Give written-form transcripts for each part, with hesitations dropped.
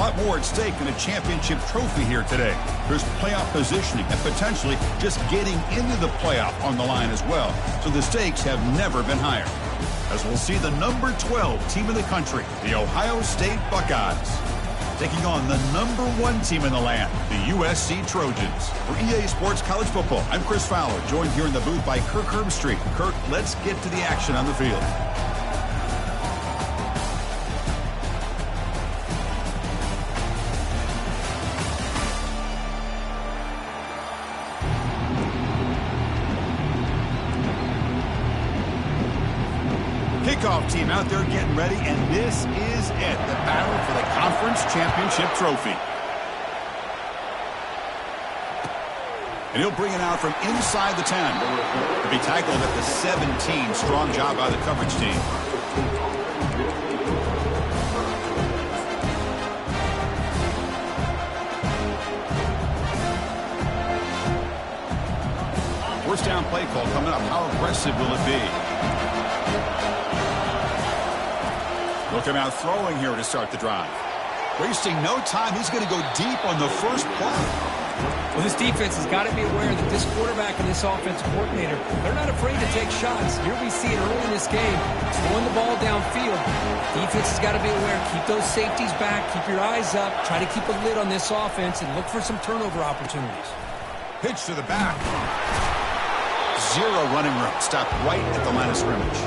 lot more at stake than a championship trophy here today. There's playoff positioning and potentially just getting into the playoff on the line as well. So the stakes have never been higher. As we'll see the number 12 team in the country, the Ohio State Buckeyes, taking on the number 1 team in the land, the USC Trojans. For EA Sports College Football, I'm Chris Fowler, joined here in the booth by Kirk Herbstreit. Kirk, let's get to the action on the field. Kickoff team out there getting ready, and this is it, the battle for the conference championship trophy. And he'll bring it out from inside the 10. To be tackled at the 17. Strong job by the coverage team. First down play call coming up. How aggressive will it be? He'll come out throwing here to start the drive. Wasting no time. He's going to go deep on the first play. Well, this defense has got to be aware that this quarterback and this offensive coordinator, they're not afraid to take shots. Here we see it early in this game, throwing the ball downfield. Defense has got to be aware. Keep those safeties back. Keep your eyes up. Try to keep a lid on this offense and look for some turnover opportunities. Pitch to the back. Zero running room. Stopped right at the line of scrimmage.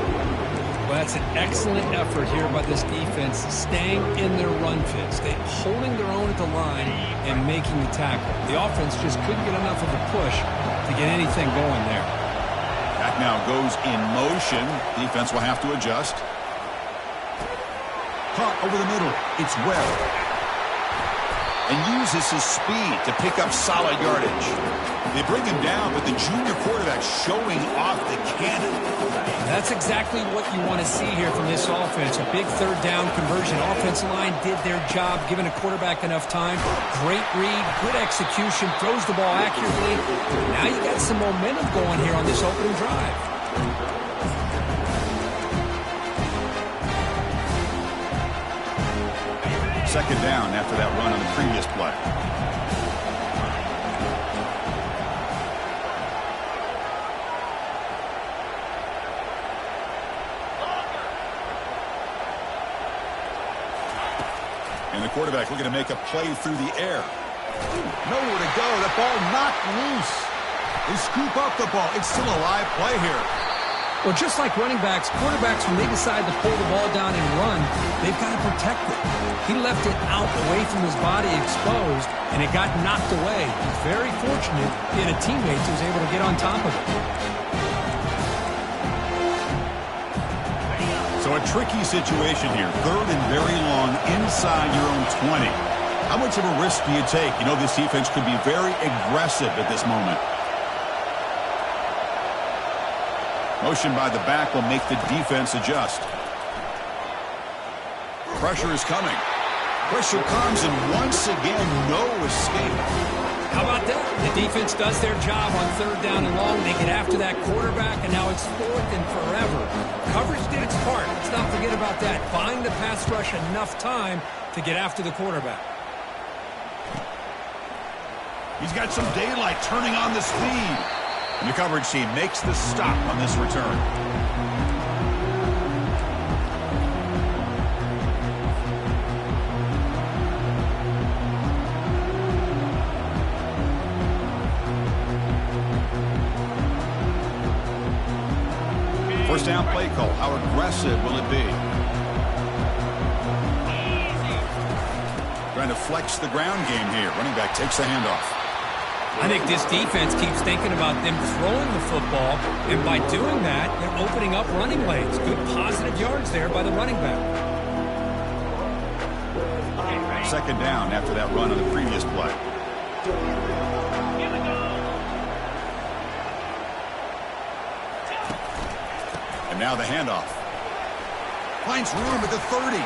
Well, that's an excellent effort here by this defense, staying in their run fit, holding their own at the line and making the tackle. The offense just couldn't get enough of a push to get anything going there. Back now goes in motion. Defense will have to adjust. Caught over the middle. It's Webb. And uses his speed to pick up solid yardage. They bring him down, but the junior quarterback showing off the cannon. That's exactly what you want to see here from this offense. A big third down conversion. Offensive line did their job, giving a quarterback enough time. Great read, good execution, throws the ball accurately. Now you got some momentum going here on this opening drive. Second down after that run on the previous play. And the quarterback looking to make a play through the air. Nowhere to go. The ball knocked loose. They scoop up the ball. It's still a live play here. Well, just like running backs, quarterbacks, when they decide to pull the ball down and run, they've got to protect it. He left it out away from his body exposed, and it got knocked away. He's very fortunate he had a teammate who was able to get on top of it. So a tricky situation here. Third and very long inside your own 20. How much of a risk do you take? You know, this defense could be very aggressive at this moment. Motion by the back will make the defense adjust. Pressure is coming. Pressure comes, and once again, no escape. How about that? The defense does their job on third down and long. They get after that quarterback, and now it's fourth and forever. Coverage did its part. Let's not forget about that. Buying the pass rush enough time to get after the quarterback. He's got some daylight turning on the speed. And the coverage team makes the stop on this return. First down play call. How aggressive will it be? Trying to flex the ground game here. Running back takes the handoff. I think this defense keeps thinking about them throwing the football, and by doing that, they're opening up running lanes. Good positive yards there by the running back. Second down after that run on the previous play. And now the handoff. Finds room at the 30.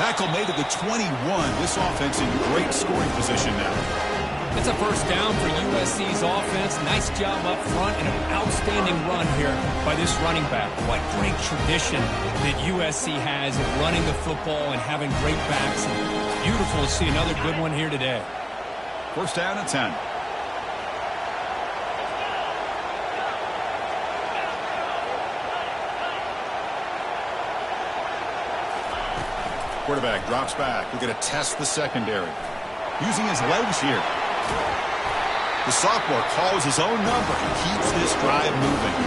Tackle made at the 21. This offense in great scoring position now. It's a first down for USC's offense. Nice job up front and an outstanding run here by this running back. What great tradition that USC has of running the football and having great backs. Beautiful to see another good one here today. First down and 10. Quarterback drops back. We're going to test the secondary. Using his legs here. The sophomore calls his own number and keeps this drive moving.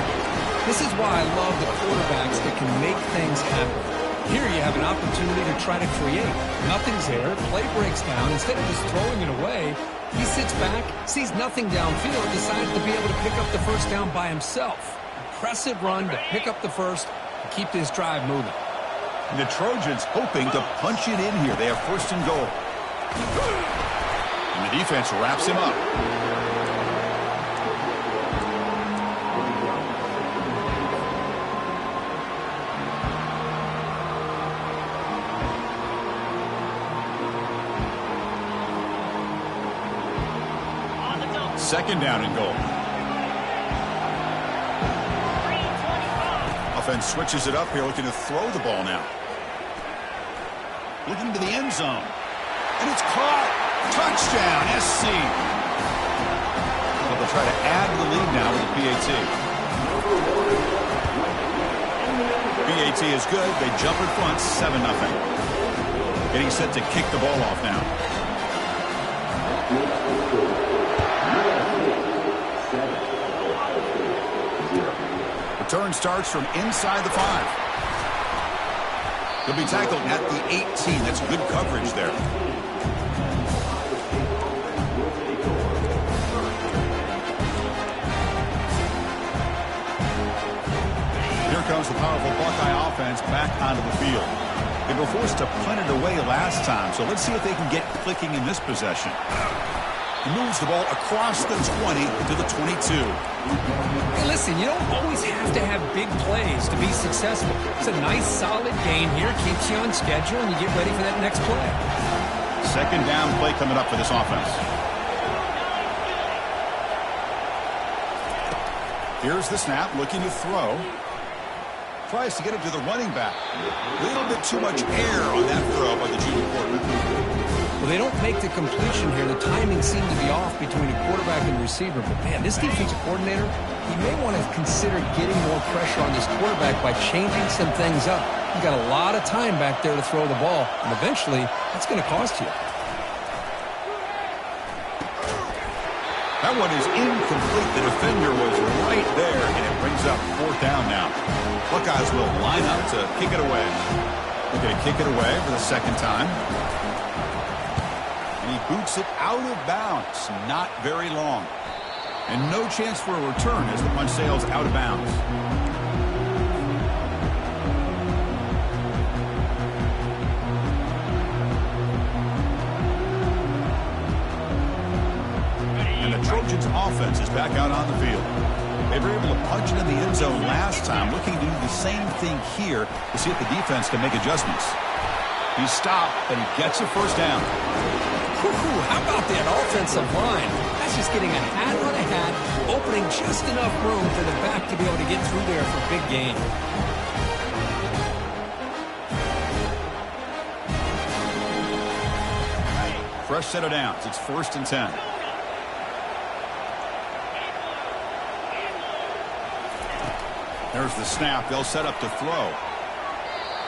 This is why I love the quarterbacks that can make things happen. Here you have an opportunity to try to create. Nothing's there. Play breaks down. Instead of just throwing it away, he sits back, sees nothing downfield, decides to be able to pick up the first down by himself. Impressive run to pick up the first and keep this drive moving. And the Trojans hoping to punch it in here. They have first and goal. And the defense wraps him up. Second down and goal. Offense switches it up here, looking to throw the ball now. Looking to the end zone. And it's caught. Touchdown, SC. Well, they'll try to add to the lead now with the PAT. PAT is good. They jump in front, 7-0. Getting set to kick the ball off now. Return starts from inside the 5. He'll be tackled at the 18. That's good coverage there. Here comes the powerful Buckeye offense back onto the field. They were forced to punt it away last time, so let's see if they can get clicking in this possession. He moves the ball across the 20 to the 22. Hey, listen, you don't always have to have big plays to be successful. It's a nice, solid gain here. Keeps you on schedule, and you get ready for that next play. Second down play coming up for this offense. Here's the snap, looking to throw. Tries to get it to the running back. A little bit too much air on that throw by the junior quarterback. Well, they don't make the completion here. The timing seemed to be off between a quarterback and receiver. But, man, this defensive coordinator, he may want to consider getting more pressure on this quarterback by changing some things up. You've got a lot of time back there to throw the ball, and eventually that's going to cost you. That one is incomplete. The defender was right there, and it brings up fourth down now. Buckeyes will line up to kick it away. They're going to kick it away for the second time. And he boots it out of bounds. Not very long. And no chance for a return as the punt sails out of bounds. And the Trojans offense is back out on the field. They were able to punch it in the end zone last time, looking to do the same thing here to see if the defense can make adjustments. He stopped, but he gets a first down. How about that offensive line? That's just getting a hat on a hat, opening just enough room for the back to be able to get through there for a big gain. Fresh set of downs. It's first and 10. There's the snap. They'll set up to throw.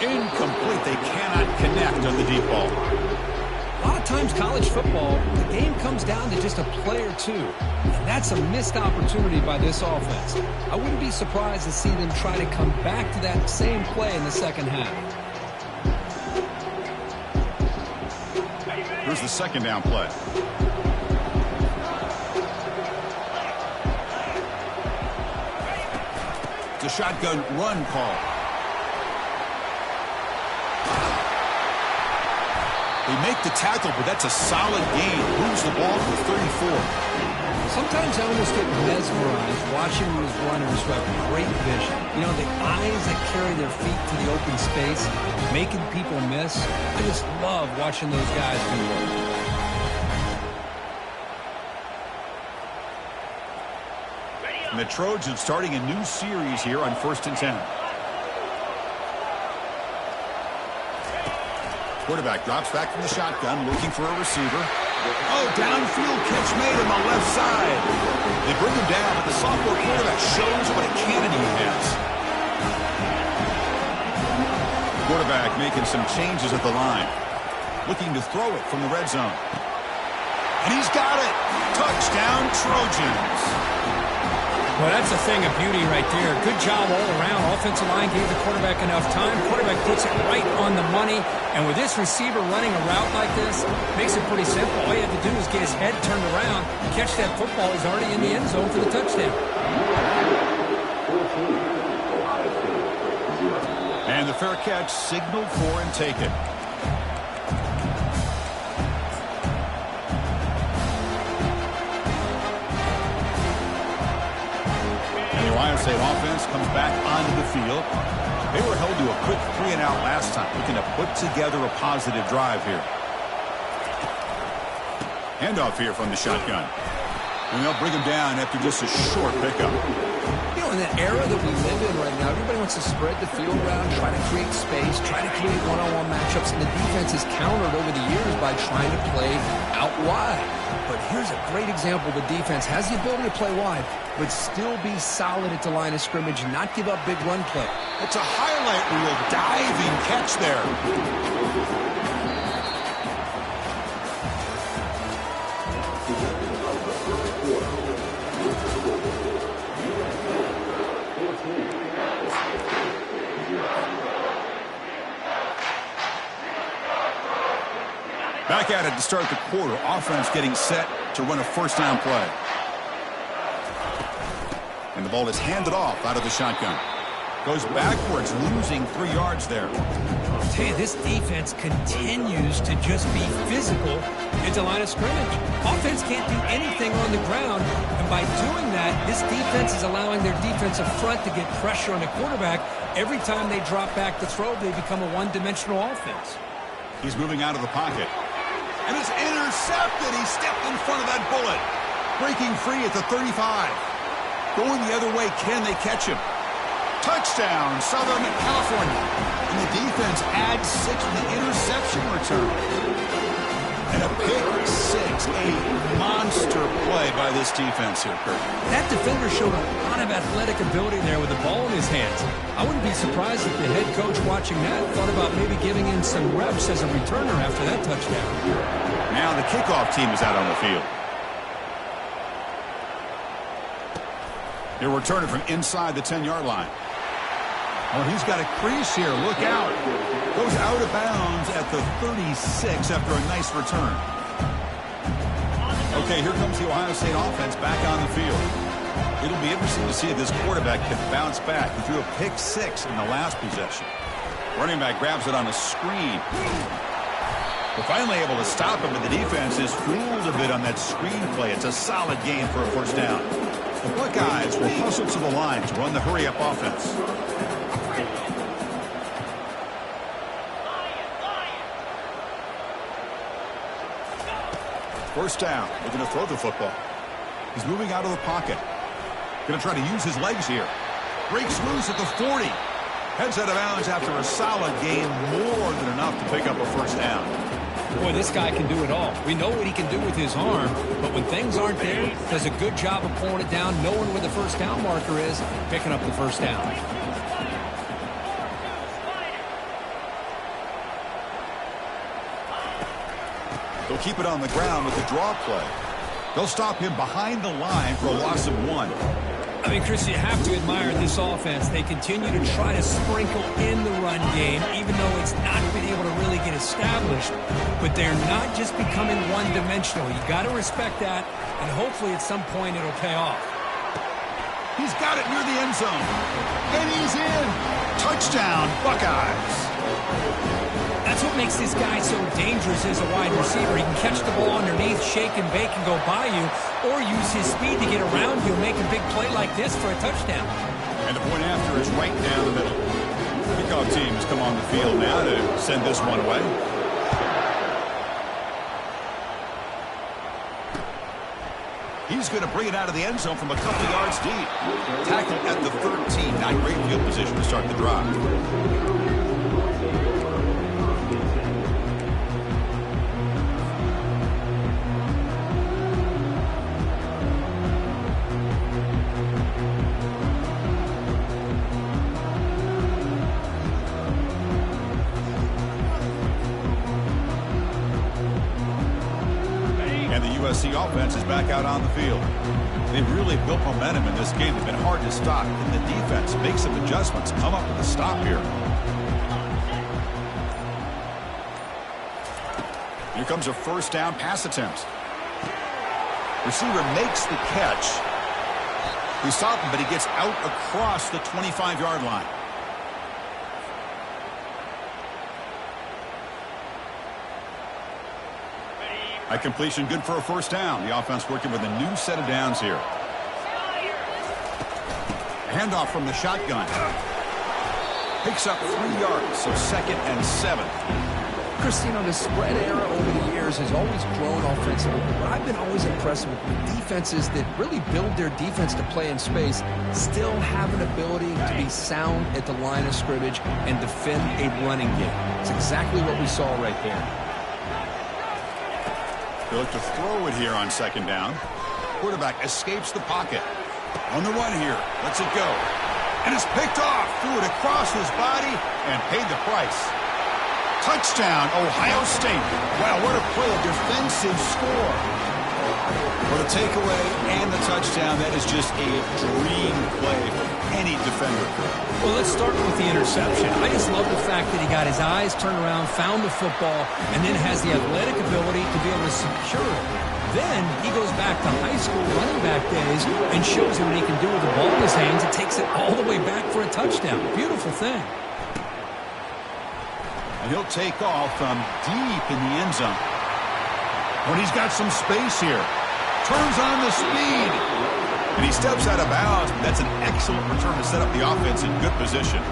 Incomplete. They cannot connect on the deep ball. A lot of times college football, the game comes down to just a play or two. And that's a missed opportunity by this offense. I wouldn't be surprised to see them try to come back to that same play in the second half. Here's the second down play. It's a shotgun run call. They make the tackle, but that's a solid gain. Moves the ball to 34. Sometimes I almost get mesmerized watching these runners who have great vision. You know, the eyes that carry their feet to the open space, making people miss. I just love watching those guys do work. And the Trojans starting a new series here on first and 10. Quarterback drops back from the shotgun, looking for a receiver. Oh, downfield catch made on the left side. They bring him down, but the sophomore quarterback shows what a cannon he has. Quarterback making some changes at the line. Looking to throw it from the red zone. And he's got it. Touchdown, Trojans. Well, that's a thing of beauty right there. Good job all around. Offensive line gave the quarterback enough time. Quarterback puts it right on the money. And with this receiver running a route like this, makes it pretty simple. All you have to do is get his head turned around, catch that football. He's already in the end zone for the touchdown. And the fair catch signaled for and taken. Ohio State offense comes back onto the field. They were held to a quick 3-and-out last time, looking to put together a positive drive here. Handoff here from the shotgun. And they'll bring him down after just a short pickup. You know, in the era that we live in right now, everybody wants to spread the field around, try to create space, try to create one-on-one matchups, and the defense is countered over the years by trying to play out wide. But here's a great example. The defense has the ability to play wide, but still be solid at the line of scrimmage and not give up big run play. It's a highlight reel diving catch there. Back at it to start the quarter. Offense getting set to run a first down play. And the ball is handed off out of the shotgun. Goes backwards, losing 3 yards there. I'll tell you, this defense continues to just be physical at the line of scrimmage. Offense can't do anything on the ground, and by doing that, this defense is allowing their defensive front to get pressure on the quarterback. Every time they drop back to throw, they become a one-dimensional offense. He's moving out of the pocket. And it's intercepted. He stepped in front of that bullet. Breaking free at the 35. Going the other way, can they catch him? Touchdown, Southern California. And the defense adds 6 to the interception return. And a pick six, a monster play by this defense here, Kurt. That defender showed a lot of athletic ability there with the ball in his hands. I wouldn't be surprised if the head coach watching that thought about maybe giving him some reps as a returner after that touchdown. Now the kickoff team is out on the field. They're returning from inside the 10-yard line. Oh, he's got a crease here. Look out. Goes out of bounds at the 36 after a nice return. Okay, here comes the Ohio State offense back on the field. It'll be interesting to see if this quarterback can bounce back. He threw a pick six in the last possession. Running back grabs it on a screen. We're finally able to stop him, but the defense is fooled a bit on that screen play. It's a solid game for a first down. The Buckeyes will hustle to the line to run the hurry-up offense. First down. They're going to throw the football. He's moving out of the pocket. Going to try to use his legs here. Breaks loose at the 40. Heads out of bounds after a solid game. More than enough to pick up a first down. Boy, this guy can do it all. We know what he can do with his arm, but when things aren't there, does a good job of pulling it down, knowing where the first down marker is, picking up the first down. They'll keep it on the ground with the draw play. They'll stop him behind the line for a loss of 1. I mean, Chris, you have to admire this offense. They continue to try to sprinkle in the run game, even though it's not been able to really get established. But they're not just becoming one-dimensional. You got to respect that, and hopefully at some point it'll pay off. He's got it near the end zone. And he's in. Touchdown, Buckeyes. That's what makes this guy so dangerous as a wide receiver. He can catch the ball underneath, shake and bake and go by you, or use his speed to get around you and make a big play like this for a touchdown. And the point after is right down the middle. Kickoff team has come on the field now to send this one away. He's going to bring it out of the end zone from a couple yards deep. Tackled at the 13. Not great field position to start the drive. And the USC offense is back out on the field. They've really built momentum in this game. They've been hard to stop. And the defense makes some adjustments, come up with a stop here. Here comes a first down pass attempt. Receiver makes the catch. We stop him, but he gets out across the 25-yard line. That completion good for a first down. The offense working with a new set of downs here. Handoff from the shotgun. Picks up 3 yards, so 2nd and 7. Chris, you know, the spread era over the years has always grown offensively. But I've been always impressed with defenses that really build their defense to play in space, still have an ability to be sound at the line of scrimmage and defend a running game. It's exactly what we saw right there. They look to throw it here on 2nd down. Quarterback escapes the pocket. On the run here. Lets it go. And it's picked off. Threw it across his body and paid the price. Touchdown, Ohio State. Wow, what a play, a defensive score. For the takeaway and the touchdown, that is just a dream play for any defender. Well, let's start with the interception. I just love the fact that he got his eyes turned around, found the football, and then has the athletic ability to be able to secure it. Then he goes back to high school running back days and shows him what he can do with the ball in his hands and takes it all the way back for a touchdown. Beautiful thing. And he'll take off from deep in the end zone. When he's got some space here. Turns on the speed. And he steps out of bounds. That's an excellent return to set up the offense in good position.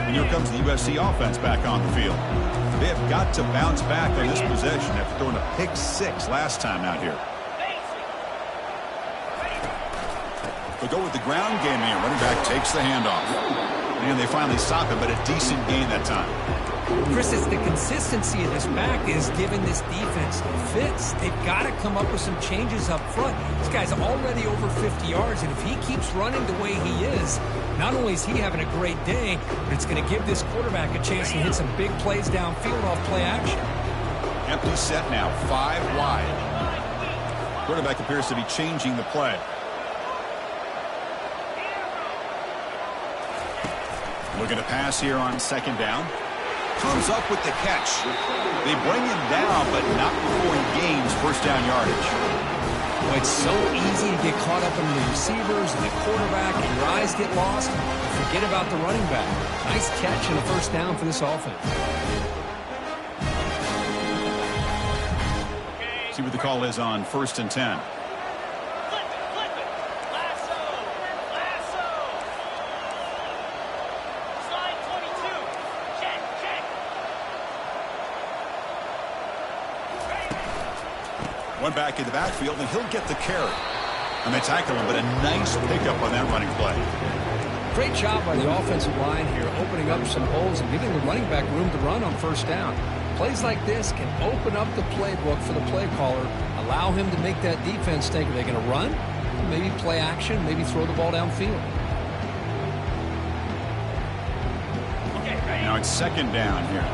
And here comes the USC offense back on the field. They have got to bounce back on this possession after throwing a pick 6 last time out here. They'll go with the ground game here. Running back takes the handoff. And they finally stop him, but a decent gain that time. Chris, it's the consistency of this back is giving this defense fits. They've got to come up with some changes up front. This guy's already over 50 yards, and if he keeps running the way he is, not only is he having a great day, but it's going to give this quarterback a chance to hit some big plays downfield off play action. Empty set now, 5 wide. Quarterback appears to be changing the play. Looking to pass here on 2nd down. Comes up with the catch. They bring him down, but not before he gains first down yardage. Well, it's so easy to get caught up in the receivers and the quarterback, and your eyes get lost. Forget about the running back. Nice catch and a first down for this offense. See what the call is on 1st and 10. One back in the backfield, and he'll get the carry. And they tackle him, but a nice pickup on that running play. Great job by the offensive line here, opening up some holes and giving the running back room to run on first down. Plays like this can open up the playbook for the play caller, allow him to make that defense think, are they going to run? Maybe play action, maybe throw the ball downfield. Now it's 2nd down here.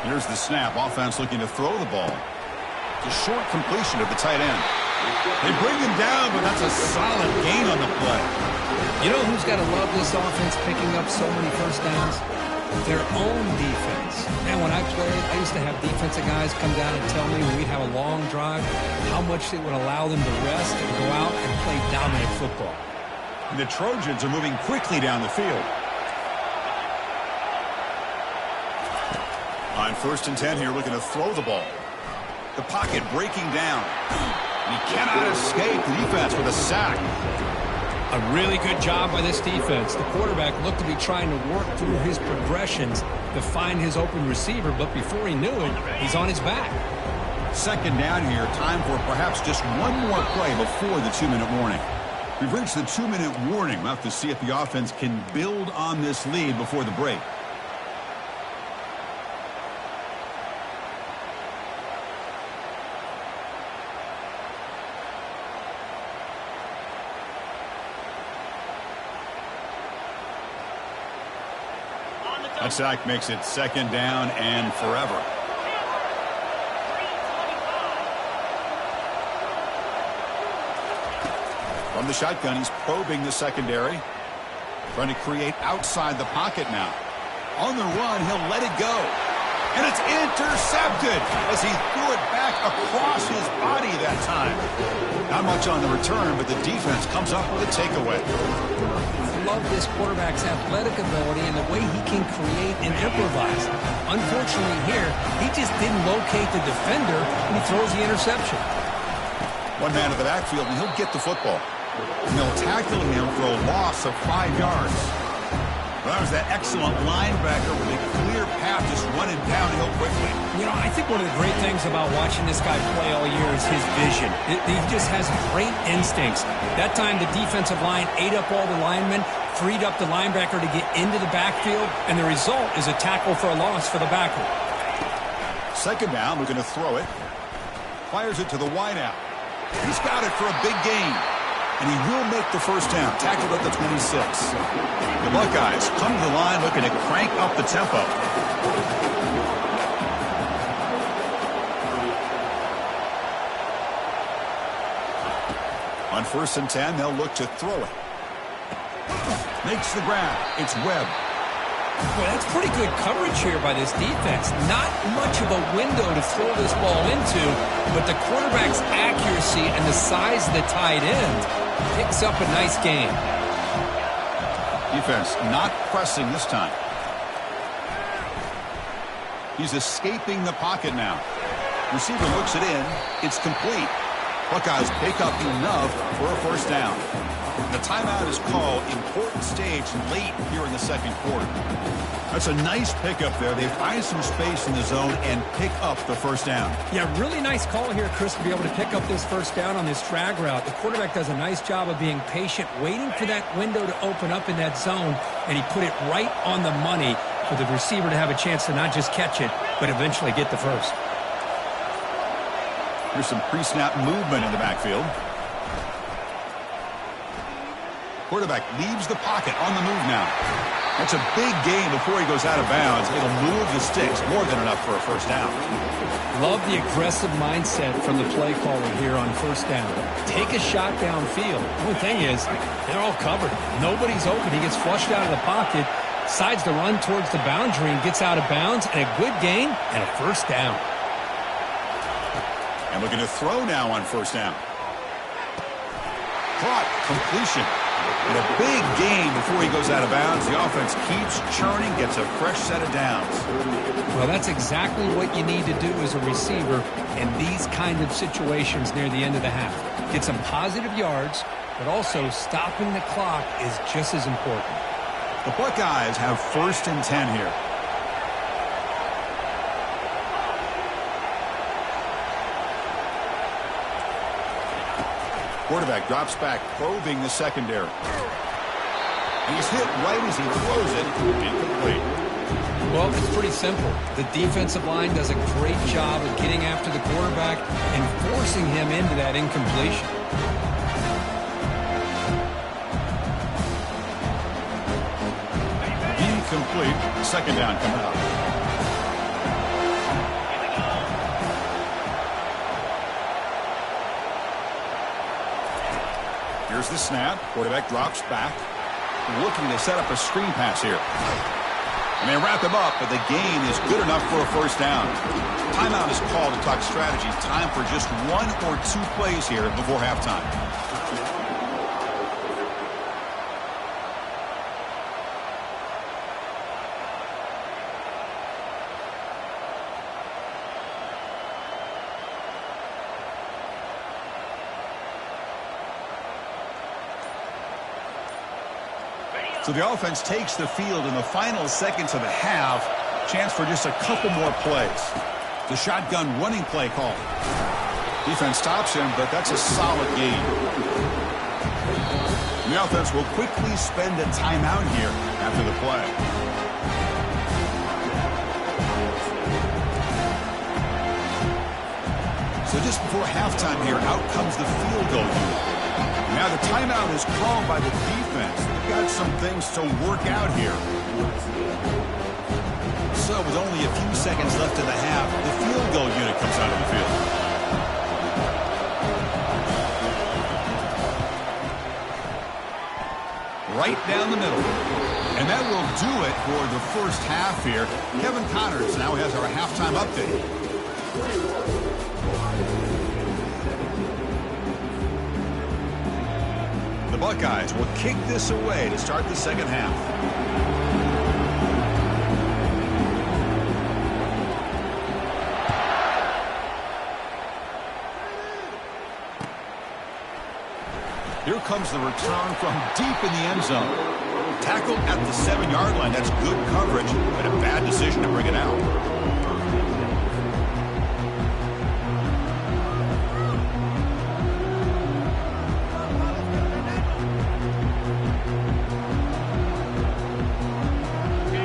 Here's the snap. Offense looking to throw the ball. It's a short completion of the tight end. They bring him down, but that's a solid gain on the play. You know who's got to love this offense picking up so many first downs? Their own defense. Man, when I played, I used to have defensive guys come down and tell me when we'd have a long drive how much it would allow them to rest and go out and play dominant football. And the Trojans are moving quickly down the field. On 1st and 10 here, looking to throw the ball. The pocket breaking down. He cannot escape. The defense with a sack. A really good job by this defense. The quarterback looked to be trying to work through his progressions to find his open receiver, but before he knew it, he's on his back. 2nd down here. Time for perhaps just one more play before the 2-minute warning. We've reached the 2-minute warning. We'll have to see if the offense can build on this lead before the break. That sack makes it 2nd down and forever. From the shotgun, he's probing the secondary. Trying to create outside the pocket now. On the run, he'll let it go. And it's intercepted as he threw it back across his body that time. Not much on the return, but the defense comes up with a takeaway. I love this quarterback's athletic ability and the way he can create and improvise. Unfortunately here, he just didn't locate the defender and he throws the interception. One man in the backfield, and he'll get the football. And they'll tackle him for a loss of 5 yards. Well, that was that excellent linebacker with a clear path just running downhill quickly. You know, I think one of the great things about watching this guy play all year is his vision. He just has great instincts. That time, the defensive line ate up all the linemen, freed up the linebacker to get into the backfield, and the result is a tackle for a loss for the backer. 2nd down, looking to throw it. Fires it to the wideout. He's got it for a big gain. And he will make the 1st down. Tackled at the 26. The Buckeyes come to the line looking to crank up the tempo. On 1st and 10, they'll look to throw it. Makes the grab. It's Webb. Boy, that's pretty good coverage here by this defense. Not much of a window to throw this ball into, but the quarterback's accuracy and the size of the tight end picks up a nice gain. Defense not pressing this time. He's escaping the pocket now. Receiver looks it in. It's complete. Buckeyes pick up enough for a 1st down. The timeout is called. Important stage late here in the 2nd quarter. That's a nice pickup there. They find some space in the zone and pick up the 1st down. Yeah, really nice call here, Chris, to be able to pick up this 1st down on this drag route. The quarterback does a nice job of being patient, waiting for that window to open up in that zone, and he put it right on the money for the receiver to have a chance to not just catch it, but eventually get the 1st. Here's some pre-snap movement in the backfield. Quarterback leaves the pocket on the move now. That's a big gain before he goes out of bounds. It'll move the sticks, more than enough for a 1st down. Love the aggressive mindset from the play caller here on 1st down. Take a shot downfield. The only thing is, they're all covered. Nobody's open. He gets flushed out of the pocket, decides to run towards the boundary and gets out of bounds, and a good gain and a 1st down. And looking to throw now on 1st down. Caught. Completion. And a big gain before he goes out of bounds. The offense keeps churning, gets a fresh set of downs. Well, that's exactly what you need to do as a receiver in these kind of situations near the end of the half. Get some positive yards, but also stopping the clock is just as important. The Buckeyes have 1st and 10 here. Quarterback drops back, probing the secondary. He's hit right as he throws it. Incomplete. Well, it's pretty simple. The defensive line does a great job of getting after the quarterback and forcing him into that incompletion. Incomplete. 2nd down coming up. Here's the snap. Quarterback drops back. Looking to set up a screen pass here. And they wrap him up, but the gain is good enough for a 1st down. Timeout is called to talk strategy. Time for just 1 or 2 plays here before halftime. So the offense takes the field in the final seconds of the half. Chance for just a couple more plays. The shotgun running play call. Defense stops him, but that's a solid gain. The offense will quickly spend a timeout here after the play. So just before halftime here, out comes the field goal unit. Now the timeout is called by the defense. They've got some things to work out here. So with only a few seconds left in the half, the field goal unit comes out of the field. Right down the middle. And that will do it for the first half here. Kevin Connors now has our halftime update. The Buckeyes will kick this away to start the second half. Here comes the return from deep in the end zone. Tackled at the 7-yard line. That's good coverage, but a bad decision to bring it out.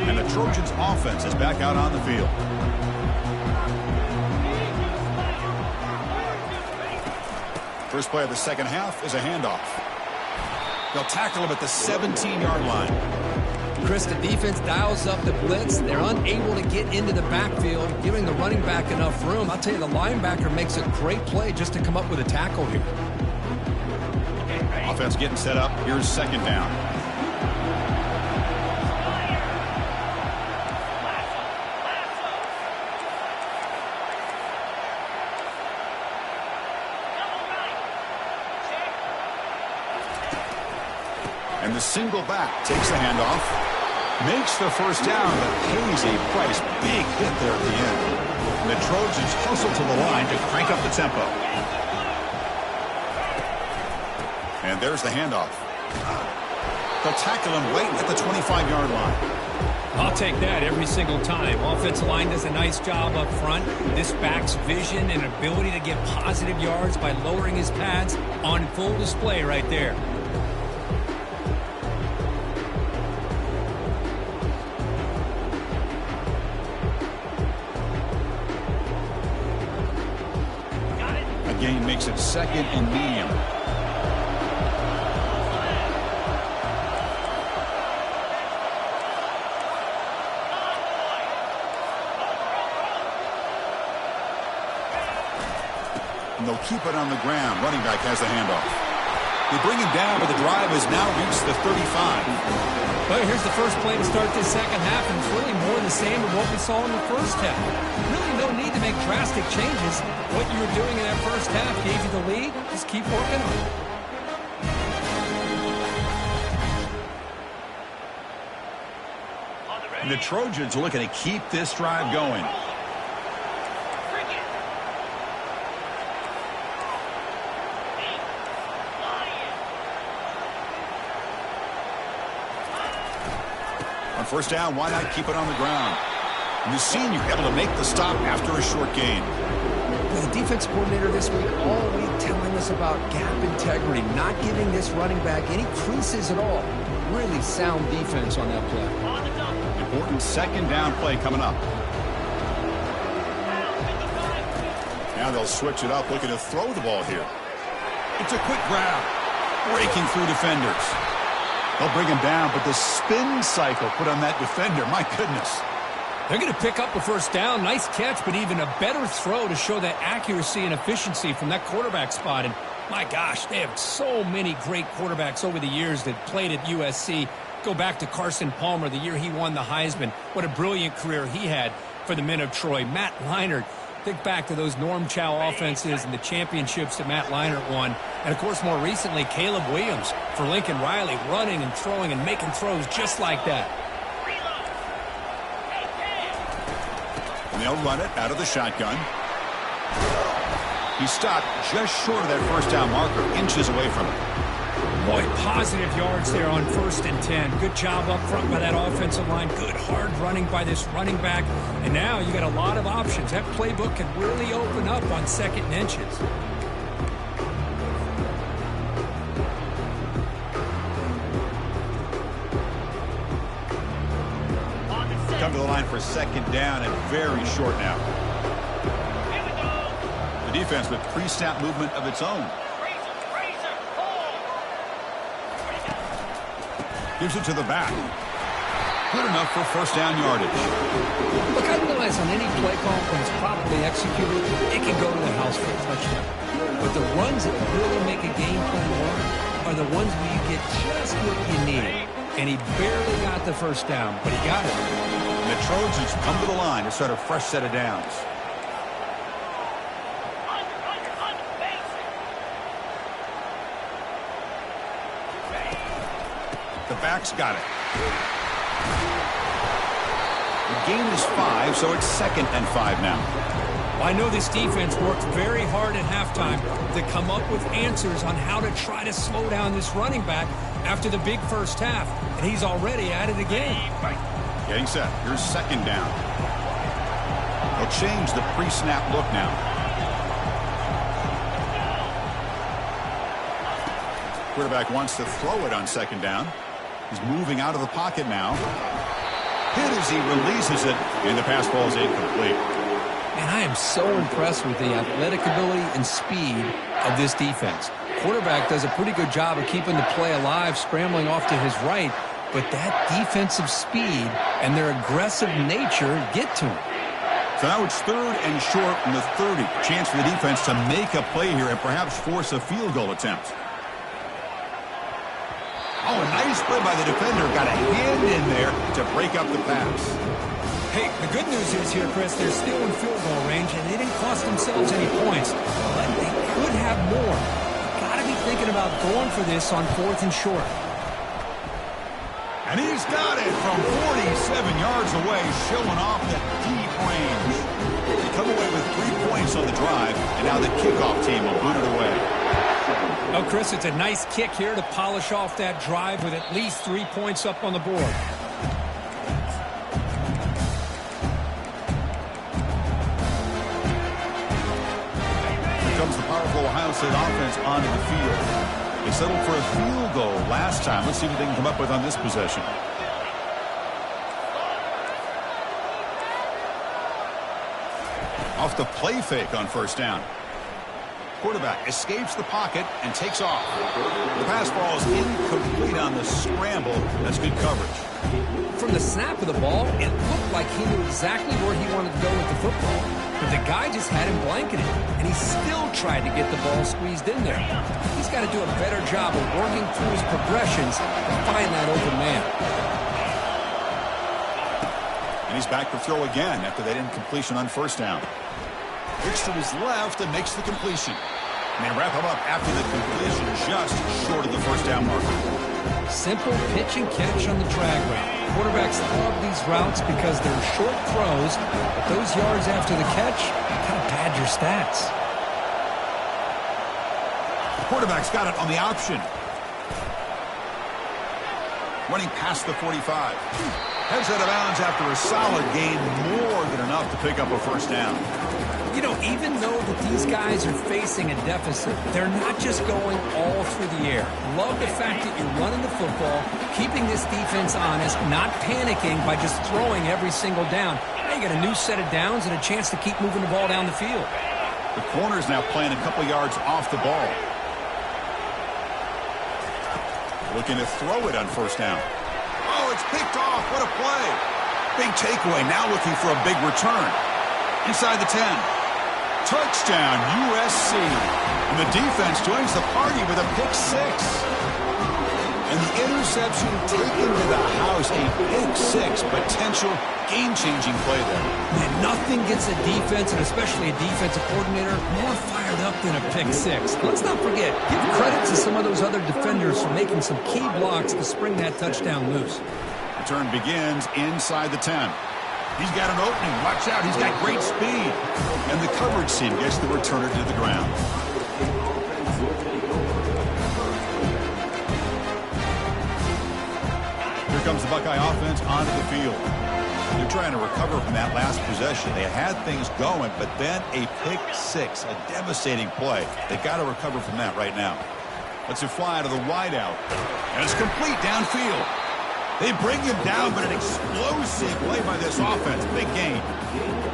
And the Trojans' offense is back out on the field. First play of the second half is a handoff. They'll tackle him at the 17-yard line. Chris, the defense dials up the blitz. They're unable to get into the backfield, giving the running back enough room. I'll tell you, the linebacker makes a great play just to come up with a tackle here. Offense getting set up. Here's second down. And the single back takes the handoff, makes the first down, but pays a price. Big hit there at the end. And the Trojans hustle to the line to crank up the tempo. And there's the handoff. They'll tackle him right at the 25-yard line. I'll take that every single time. Offensive line does a nice job up front. This back's vision and ability to get positive yards by lowering his pads on full display right there. Gain makes it second and medium. And they'll keep it on the ground. Running back has the handoff. They bring him down, but the drive has now reached the 35. Well, here's the first play to start this second half, and it's really more the same of what we saw in the first half. Really no need to make drastic changes. What you were doing in that first half gave you the lead. Just keep working on it. And the Trojans are looking to keep this drive going. On first down, why not keep it on the ground? And the senior able to make the stop after a short gain. The defense coordinator this week all week telling us about gap integrity, not giving this running back any creases at all. Really sound defense on that play. Important second down play coming up. Now they'll switch it up, looking to throw the ball here. It's a quick grab, breaking through defenders. They'll bring him down, but the spin cycle put on that defender, my goodness. They're going to pick up a first down. Nice catch, but even a better throw to show that accuracy and efficiency from that quarterback spot. And my gosh, they have so many great quarterbacks over the years that played at USC. Go back to Carson Palmer, the year he won the Heisman. What a brilliant career he had for the men of Troy. Matt Leinart. Think back to those Norm Chow offenses and the championships that Matt Leinart won. And, of course, more recently, Caleb Williams for Lincoln Riley, running and throwing and making throws just like that. And they'll run it out of the shotgun. He stopped just short of that first down marker, inches away from it. Boy, positive yards there on 1st and 10. Good job up front by that offensive line. Good hard running by this running back. And now you got a lot of options. That playbook can really open up on 2nd and inches. come to the line for second down and very short now. The defense with pre-snap movement of its own. Gives it to the back. Good enough for first down yardage. Look, I realize on any play call, when it's properly executed, it can go to the house for a touchdown. But the runs that really make a game plan work are the ones where you get just what you need. And he barely got the first down, but he got it. And the Trojans come to the line to start a fresh set of downs. The back's got it. The gain is 5, so it's 2nd and 5 now. I know this defense worked very hard at halftime to come up with answers on how to try to slow down this running back after the big first half, and he's already at it again. Getting set. Here's second down. They'll change the pre-snap look now. Quarterback wants to throw it on second down. He's moving out of the pocket now. Hit as he releases it, and the pass ball is incomplete. And I am so impressed with the athletic ability and speed of this defense. Quarterback does a pretty good job of keeping the play alive, scrambling off to his right, but that defensive speed and their aggressive nature get to him. So now it's 3rd and short from the 30. Chance for the defense to make a play here and perhaps force a field goal attempt. Oh, a nice play by the defender. Got a hand in there to break up the pass. Hey, the good news is here, Chris, they're still in field goal range, and they didn't cost themselves any points. But they could have more. Got to be thinking about going for this on 4th and short. And he's got it from 47 yards away, showing off that deep range. They come away with 3 points on the drive, and now the kickoff team will boot it away. Oh, Chris, it's a nice kick here to polish off that drive with at least 3 points up on the board. Here comes the powerful Ohio State offense onto the field. They settled for a field goal last time. Let's see what they can come up with on this possession. Off the play fake on first down. Quarterback escapes the pocket and takes off. The pass ball is incomplete on the scramble. That's good coverage. From the snap of the ball, it looked like he knew exactly where he wanted to go with the football. But the guy just had him blanketed, and he still tried to get the ball squeezed in there. He's got to do a better job of working through his progressions to find that open man. And he's back to throw again after that incompletion on first down. Looks to his left and makes the completion. And they wrap him up after the completion just short of the first down marker. Simple pitch and catch on the drag route. Quarterbacks love these routes because they're short throws, but those yards after the catch kind of pad your stats. The quarterback's got it on the option. Running past the 45. Heads out of bounds after a solid gain, more than enough to pick up a first down. You know, even though that these guys are facing a deficit, they're not just going all through the air. Love the fact that you're running the football, keeping this defense honest, not panicking by just throwing every single down. Now you got a new set of downs and a chance to keep moving the ball down the field. The corner's now playing a couple yards off the ball. Looking to throw it on first down. Oh, it's picked off. What a play. Big takeaway. Now looking for a big return. Inside the 10. Touchdown, USC. And the defense joins the party with a pick six. And the interception taken to the house. A pick six. Potential game-changing play there. Man, nothing gets a defense, and especially a defensive coordinator, more fired up than a pick six. Let's not forget, give credit to some of those other defenders for making some key blocks to spring that touchdown loose. Return begins inside the 10. He's got an opening. Watch out. He's got great speed. And the coverage team gets the returner to the ground. Here comes the Buckeye offense onto the field. They're trying to recover from that last possession. They had things going, but then a pick six, a devastating play. They've got to recover from that right now. Let's it fly to the wideout. And it's complete downfield. They bring him down, but an explosive play by this offense. Big gain.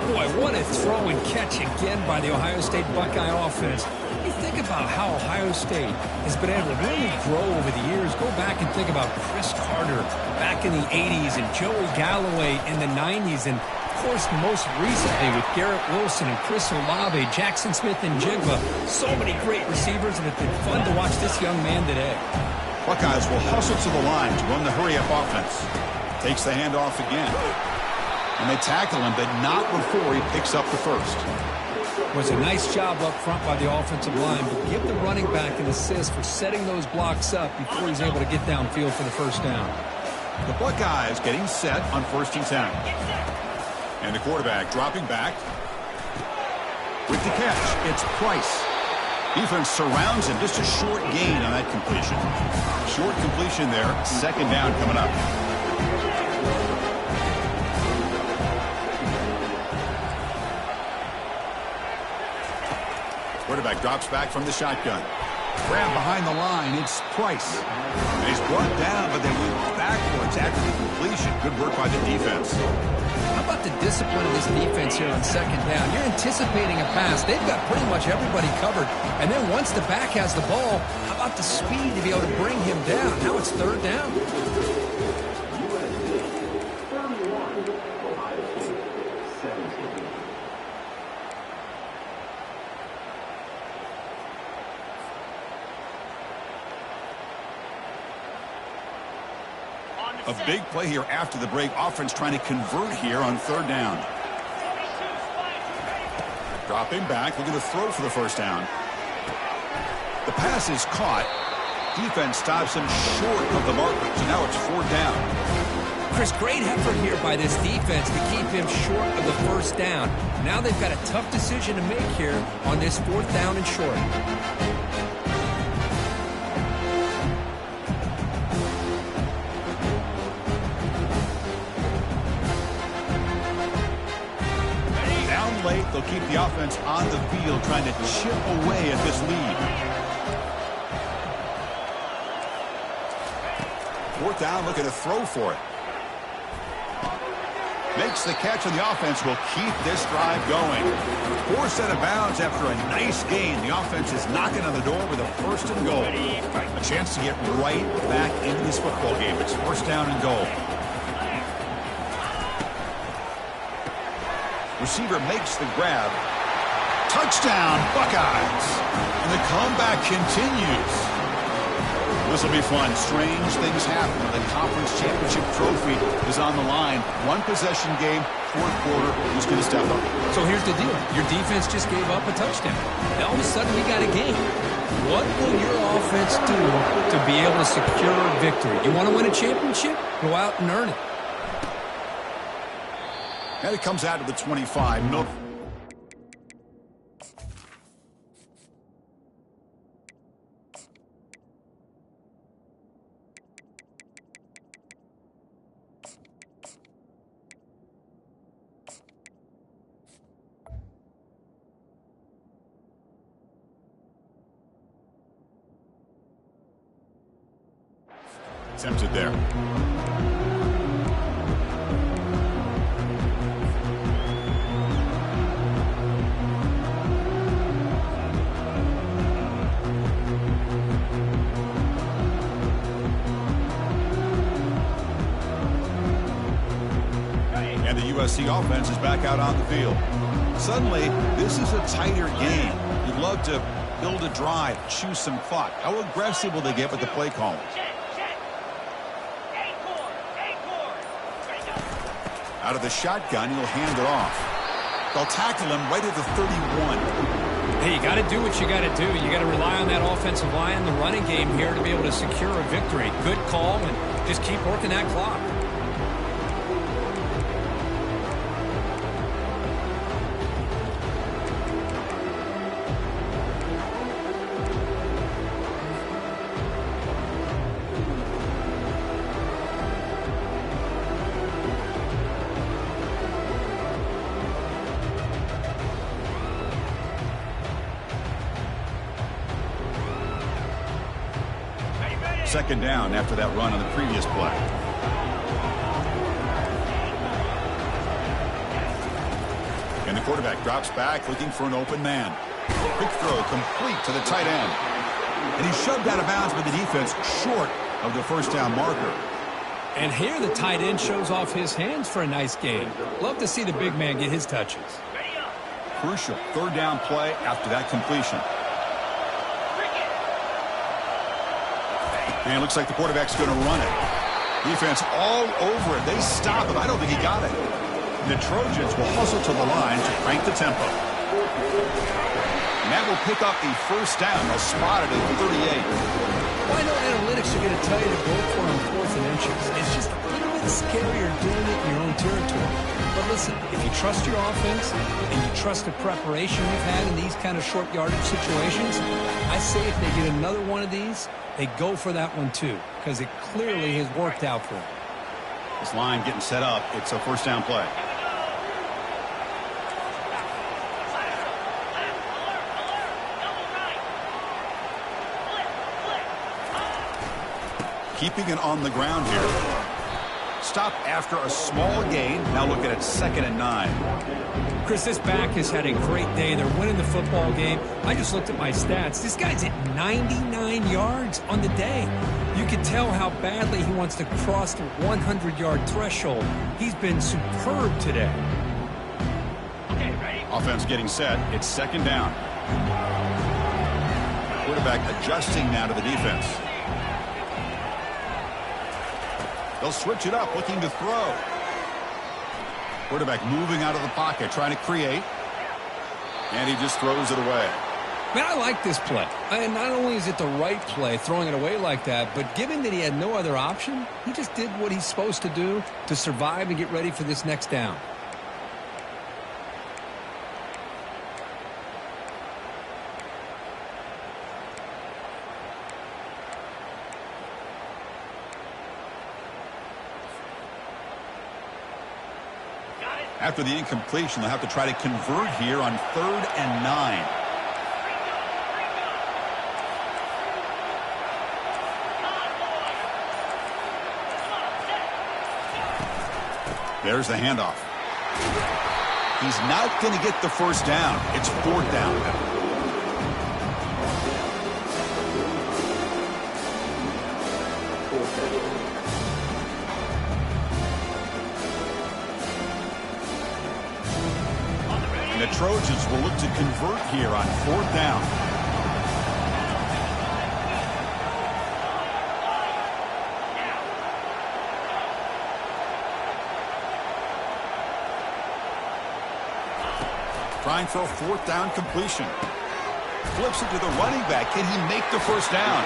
Boy, what a throw and catch again by the Ohio State Buckeye offense. You think about how Ohio State has been able to really grow over the years. Go back and think about Chris Carter back in the 80s and Joey Galloway in the 90s. And, of course, most recently with Garrett Wilson and Chris Olave, Jackson Smith and Jigba. So many great receivers, and it's been fun to watch this young man today. Buckeyes will hustle to the line to run the hurry-up offense. Takes the handoff again. And they tackle him, but not before he picks up the first. Was a nice job up front by the offensive line, but give the running back an assist for setting those blocks up before he's able to get downfield for the first down. The Buckeyes getting set on 1st and 10. And the quarterback dropping back. With the catch, it's Price. Defense surrounds him. Just a short gain on that completion. Short completion there. 2nd down coming up. Quarterback drops back from the shotgun. Grab behind the line. It's Price. And he's brought down, but they went backwards after the completion. Good work by the defense. How about the discipline of this defense here on 2nd down? You're anticipating a pass. They've got pretty much everybody covered. And then once the back has the ball, how about the speed to be able to bring him down? Now it's 3rd down. A big play here after the break. Offense trying to convert here on 3rd down. Dropping back, looking to throw for the 1st down. The pass is caught. Defense stops him short of the marker, so now it's 4th down. Chris, great effort here by this defense to keep him short of the 1st down. Now they've got a tough decision to make here on this 4th down and short. Late, they'll keep the offense on the field trying to chip away at this lead. 4th down, looking to throw for it. Makes the catch, and the offense will keep this drive going. 4 set of bounds after a nice gain. The offense is knocking on the door with a 1st and goal. A chance to get right back into this football game. It's 1st down and goal. Receiver makes the grab. Touchdown, Buckeyes. And the comeback continues. This will be fun. Strange things happen when the conference championship trophy is on the line. 1 possession game, 4th quarter. Who's going to step up? So here's the deal. Your defense just gave up a touchdown. Now all of a sudden we got a game. What will your offense do to be able to secure a victory? You want to win a championship? Go out and earn it. And it comes out to the 25. No. Attempted there. And the USC offense is back out on the field. Suddenly, this is a tighter game. You'd love to build a drive, choose some clock. How aggressive will they get with the play calling? Out of the shotgun, he'll hand it off. They'll tackle him right at the 31. Hey, you got to do what you got to do. You got to rely on that offensive line, the running game here to be able to secure a victory. Good call, and just keep working that clock. Second down after that run on the previous play. quarterback drops back looking for an open man. Quick throw complete to the tight end. And he's shoved out of bounds by the defense short of the first down marker. And here the tight end shows off his hands for a nice gain. Love to see the big man get his touches. Crucial third down play after that completion. And it looks like the quarterback's going to run it. Defense all over it. They stop him. I don't think he got it. The Trojans will hustle to the line to crank the tempo. And that will pick up the first down. They'll spot it at 38. Well, I know analytics are going to tell you to go for it on 4th and inches. It's just a little bit scarier doing it in your own territory. But listen, if you trust your offense and you trust the preparation you've had in these kind of short yardage situations, I say if they get another one of these, they go for that one too, because it clearly has worked out for them. This line getting set up. It's a first down play. Keeping it on the ground here. Stop after a small gain. Now look at it, 2nd and 9. Chris, this back has had a great day. They're winning the football game. I just looked at my stats. This guy's at 99 yards on the day. You can tell how badly he wants to cross the 100-yard threshold. He's been superb today. Okay, ready? Offense getting set. It's 2nd down. Quarterback adjusting now to the defense. They'll switch it up, looking to throw. Quarterback moving out of the pocket, trying to create. And he just throws it away. Man, I like this play. And not only is it the right play, throwing it away like that, but given that he had no other option, he just did what he's supposed to do to survive and get ready for this next down. After the incompletion, they'll have to try to convert here on 3rd and 9. There's the handoff. He's not going to get the first down. It's 4th down. The Trojans will look to convert here on 4th down. Trying for a 4th down completion. Flips it to the running back. Can he make the first down?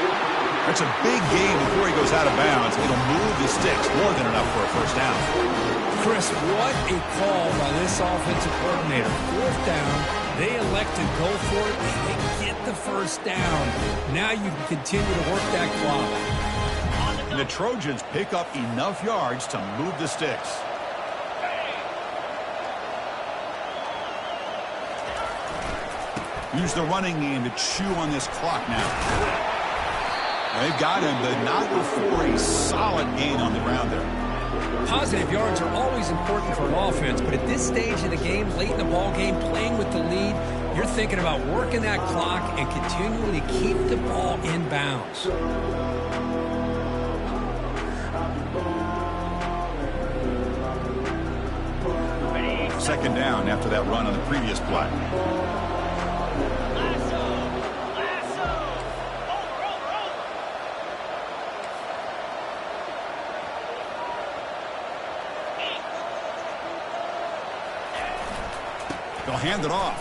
That's a big gain before he goes out of bounds. It'll move the sticks more than enough for a first down. Chris, what a call by this offensive coordinator. 4th down, they elect to go for it, and they get the first down. Now you can continue to work that clock. And the Trojans pick up enough yards to move the sticks. Use the running game to chew on this clock now. They've got him, but not before a solid gain on the ground there. Positive yards are always important for an offense, but at this stage of the game, late in the ball game, playing with the lead, you're thinking about working that clock and continuing to keep the ball in bounds. Second down after that run on the previous play. They'll hand it off.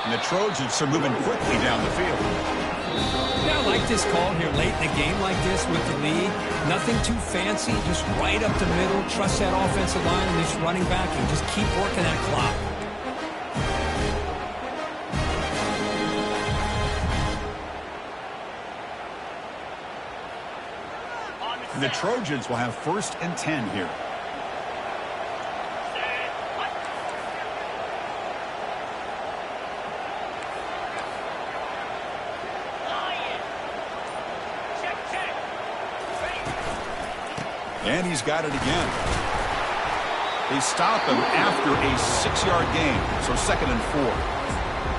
And the Trojans are moving quickly down the field. Yeah, I like this call here late in the game like this with the lead. Nothing too fancy, just right up the middle. Trust that offensive line and this running back and just keep working that clock. And the Trojans will have 1st and 10 here. And he's got it again. They stop him after a 6-yard gain, so 2nd and 4.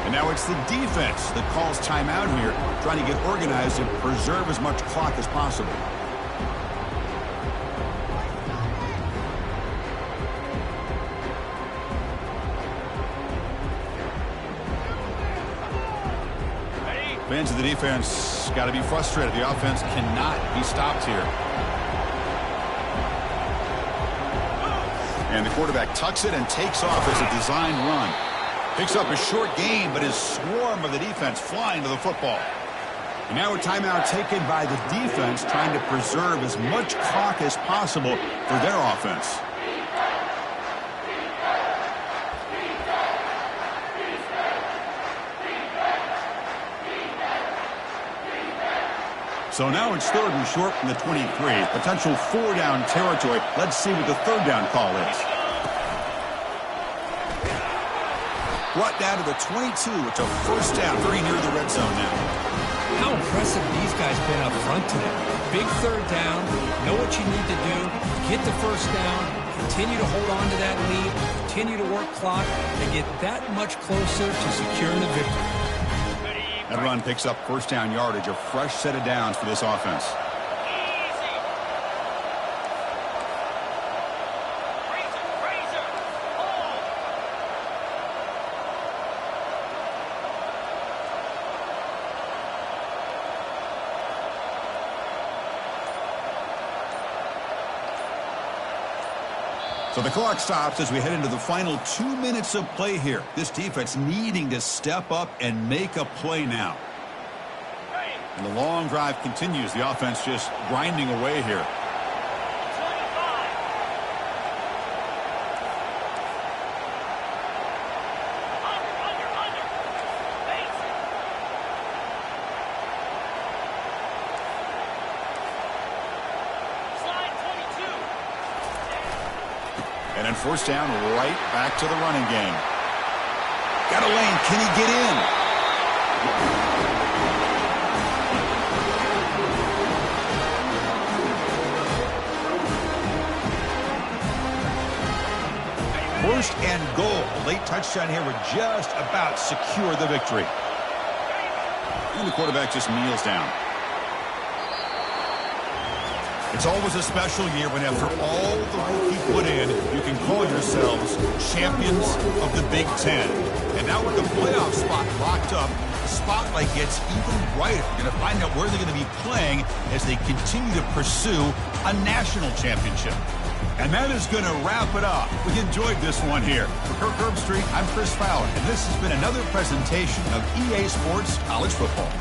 And now it's the defense that calls timeout here, trying to get organized and preserve as much clock as possible. Fans of the defense got to be frustrated. The offense cannot be stopped here. And the quarterback tucks it and takes off as a design run. Picks up a short gain, but his swarm of the defense flying to the football. And now a timeout taken by the defense, trying to preserve as much clock as possible for their offense. So now it's 3rd and short from the 23. Potential 4-down territory. Let's see what the 3rd down call is. Brought down to the 22. It's a 1st down, very near the red zone now. How impressive these guys been up front today. Big 3rd down. Know what you need to do. Get the 1st down. Continue to hold on to that lead. Continue to work clock and get that much closer to securing a victory. That run picks up 1st down yardage, a fresh set of downs for this offense. So the clock stops as we head into the final 2 minutes of play here. This defense needing to step up and make a play now. And the long drive continues. The offense just grinding away here. And then 1st down, right back to the running game. Got a lane. Can he get in? First and goal. A late touchdown here would just about secure the victory. And the quarterback just kneels down. It's always a special year when after all the work you put in, you can call yourselves champions of the Big Ten. And now with the playoff spot locked up, the spotlight gets even brighter. You're going to find out where they're going to be playing as they continue to pursue a national championship. And that is going to wrap it up. We enjoyed this one here. For Kirk Herbstreit, I'm Chris Fowler, and this has been another presentation of EA Sports College Football.